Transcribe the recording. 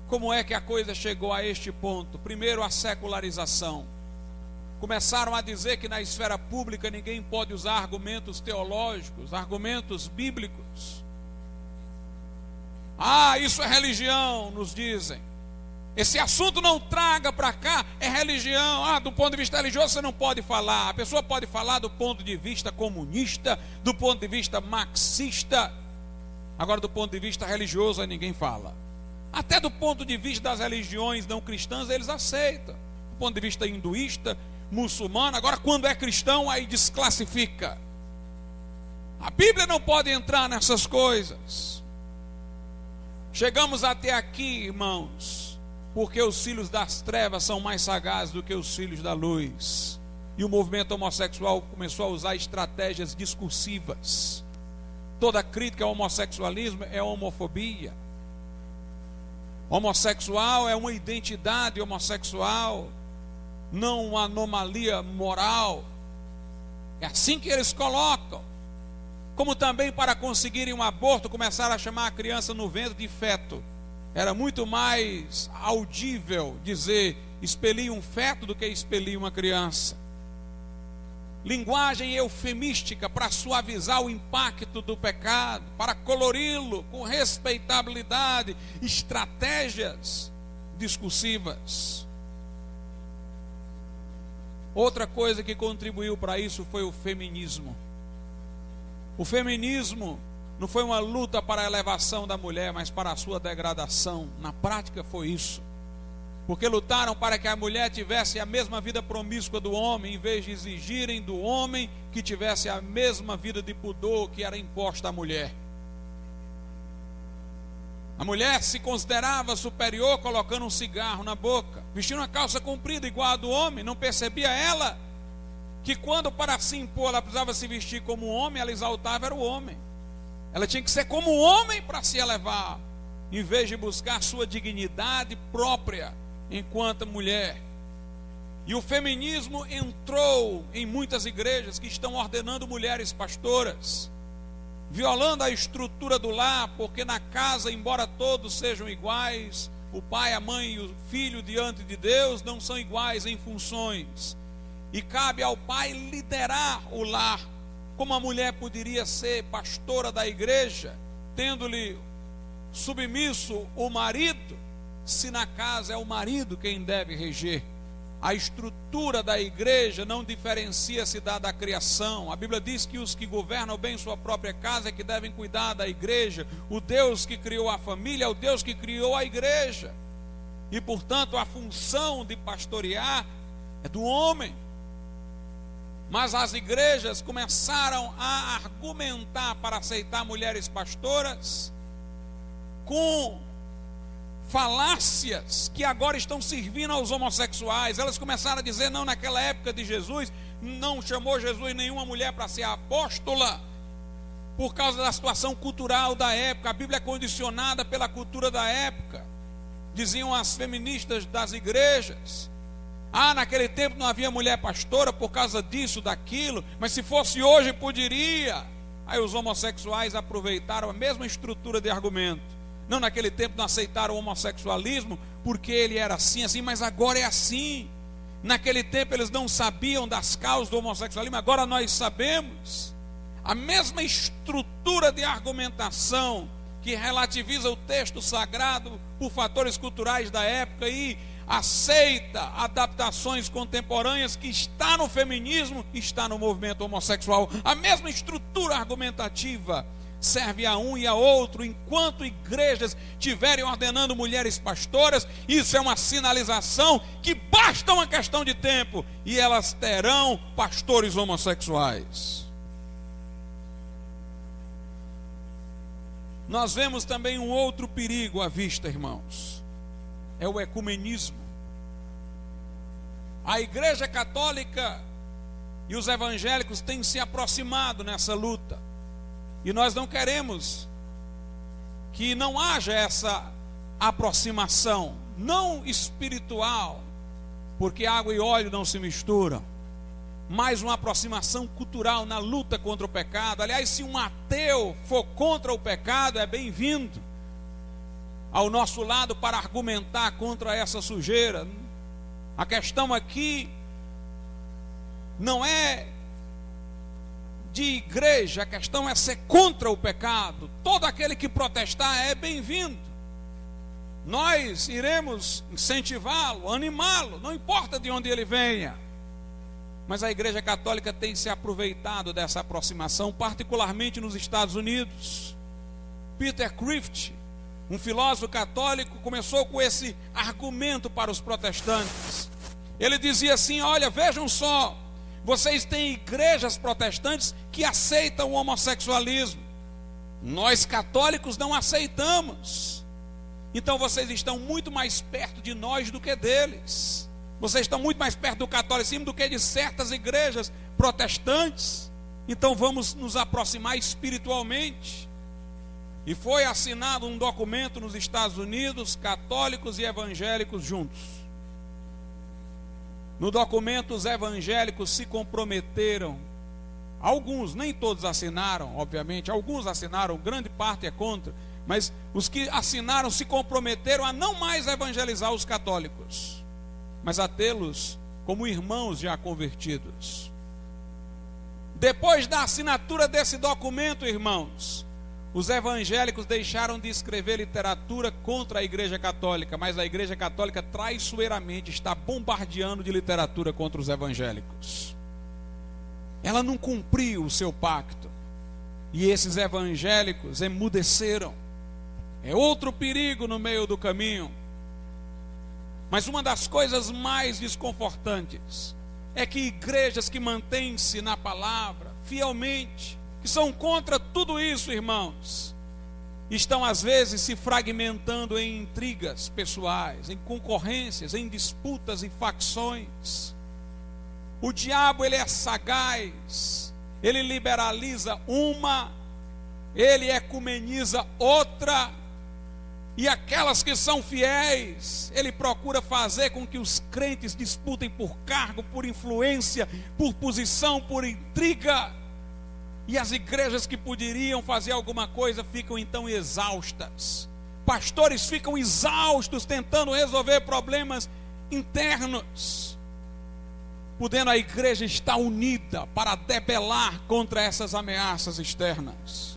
Como é que a coisa chegou a este ponto? Primeiro, a secularização. Começaram a dizer que na esfera pública ninguém pode usar argumentos teológicos, argumentos bíblicos. Ah, isso é religião, nos dizem. Esse assunto não traga para cá, é religião. Ah, do ponto de vista religioso você não pode falar. A pessoa pode falar do ponto de vista comunista, do ponto de vista marxista. Agora, do ponto de vista religioso, aí ninguém fala. Até do ponto de vista das religiões não cristãs, eles aceitam. Do ponto de vista hinduísta, muçulmano, agora quando é cristão, aí desclassifica. A Bíblia não pode entrar nessas coisas. Chegamos até aqui, irmãos, porque os filhos das trevas são mais sagazes do que os filhos da luz. E o movimento homossexual começou a usar estratégias discursivas. Toda crítica ao homossexualismo é homofobia. Homossexual é uma identidade homossexual, não uma anomalia moral. É assim que eles colocam. Como também, para conseguirem um aborto, começaram a chamar a criança no ventre de feto. Era muito mais audível dizer expelir um feto do que expelir uma criança. Linguagem eufemística para suavizar o impacto do pecado, para colori-lo com respeitabilidade, estratégias discursivas. Outra coisa que contribuiu para isso foi o feminismo. O feminismo não foi uma luta para a elevação da mulher, mas para a sua degradação. Na prática foi isso. Porque lutaram para que a mulher tivesse a mesma vida promíscua do homem, em vez de exigirem do homem que tivesse a mesma vida de pudor que era imposta à mulher. A mulher se considerava superior colocando um cigarro na boca, vestindo uma calça comprida igual a do homem. Não percebia ela que quando para se impor ela precisava se vestir como um homem, ela exaltava era o homem. Ela tinha que ser como um homem para se elevar, em vez de buscar sua dignidade própria enquanto mulher. E o feminismo entrou em muitas igrejas que estão ordenando mulheres pastoras, violando a estrutura do lar, porque na casa, embora todos sejam iguais, o pai, a mãe e o filho diante de Deus não são iguais em funções. E cabe ao pai liderar o lar. Como a mulher poderia ser pastora da igreja, tendo-lhe submisso o marido, se na casa é o marido quem deve reger? A estrutura da igreja não diferencia-se da criação. A Bíblia diz que os que governam bem sua própria casa é que devem cuidar da igreja. O Deus que criou a família é o Deus que criou a igreja. E portanto a função de pastorear é do homem. Mas as igrejas começaram a argumentar para aceitar mulheres pastoras com falácias que agora estão servindo aos homossexuais. Elas começaram a dizer: não, naquela época de Jesus, não chamou Jesus nenhuma mulher para ser apóstola, por causa da situação cultural da época. A Bíblia é condicionada pela cultura da época, diziam as feministas das igrejas. Ah, naquele tempo não havia mulher pastora por causa disso, daquilo, mas se fosse hoje poderia. Aí os homossexuais aproveitaram a mesma estrutura de argumento. Não, naquele tempo não aceitaram o homossexualismo porque ele era assim, mas agora é assim. Naquele tempo eles não sabiam das causas do homossexualismo, agora nós sabemos. A mesma estrutura de argumentação que relativiza o texto sagrado por fatores culturais da época e aceita adaptações contemporâneas, que está no feminismo, está no movimento homossexual. A mesma estrutura argumentativa serve a um e a outro. Enquanto igrejas estiverem ordenando mulheres pastoras, isso é uma sinalização que basta uma questão de tempo e elas terão pastores homossexuais. Nós vemos também um outro perigo à vista, irmãos. É o ecumenismo. A Igreja Católica e os evangélicos têm se aproximado nessa luta. E nós não queremos que não haja essa aproximação, não espiritual, porque água e óleo não se misturam, mas uma aproximação cultural na luta contra o pecado. Aliás, se um ateu for contra o pecado, é bem-vindo. ao nosso lado para argumentar contra essa sujeira. A questão aqui não é de igreja, a questão é ser contra o pecado. Todo aquele que protestar é bem-vindo. Nós iremos incentivá-lo, animá-lo, não importa de onde ele venha. Mas a Igreja Católica tem se aproveitado dessa aproximação, particularmente nos Estados Unidos. Peter Kreeft, um filósofo católico, começou com esse argumento para os protestantes. Ele dizia assim: olha, vejam só, vocês têm igrejas protestantes que aceitam o homossexualismo. Nós católicos não aceitamos. Então vocês estão muito mais perto de nós do que deles. Vocês estão muito mais perto do catolicismo do que de certas igrejas protestantes. Então vamos nos aproximar espiritualmente. E foi assinado um documento nos Estados Unidos, católicos e evangélicos juntos. No documento, os evangélicos se comprometeram. Alguns, nem todos assinaram, obviamente. Alguns assinaram, grande parte é contra. Mas os que assinaram se comprometeram a não mais evangelizar os católicos, mas a tê-los como irmãos já convertidos. Depois da assinatura desse documento, irmãos, os evangélicos deixaram de escrever literatura contra a Igreja Católica, mas a Igreja Católica traiçoeiramente está bombardeando de literatura contra os evangélicos. Ela não cumpriu o seu pacto, e esses evangélicos emudeceram. É outro perigo no meio do caminho. Mas uma das coisas mais desconfortantes é que igrejas que mantêm-se na palavra fielmente, que são contra tudo isso, irmãos, estão às vezes se fragmentando em intrigas pessoais, em concorrências, em disputas e facções. O diabo, ele é sagaz, ele liberaliza uma, ele ecumeniza outra, e aquelas que são fiéis, ele procura fazer com que os crentes disputem por cargo, por influência, por posição, por intriga. E as igrejas que poderiam fazer alguma coisa ficam então exaustas. Pastores ficam exaustos tentando resolver problemas internos, podendo a igreja estar unida para debelar contra essas ameaças externas.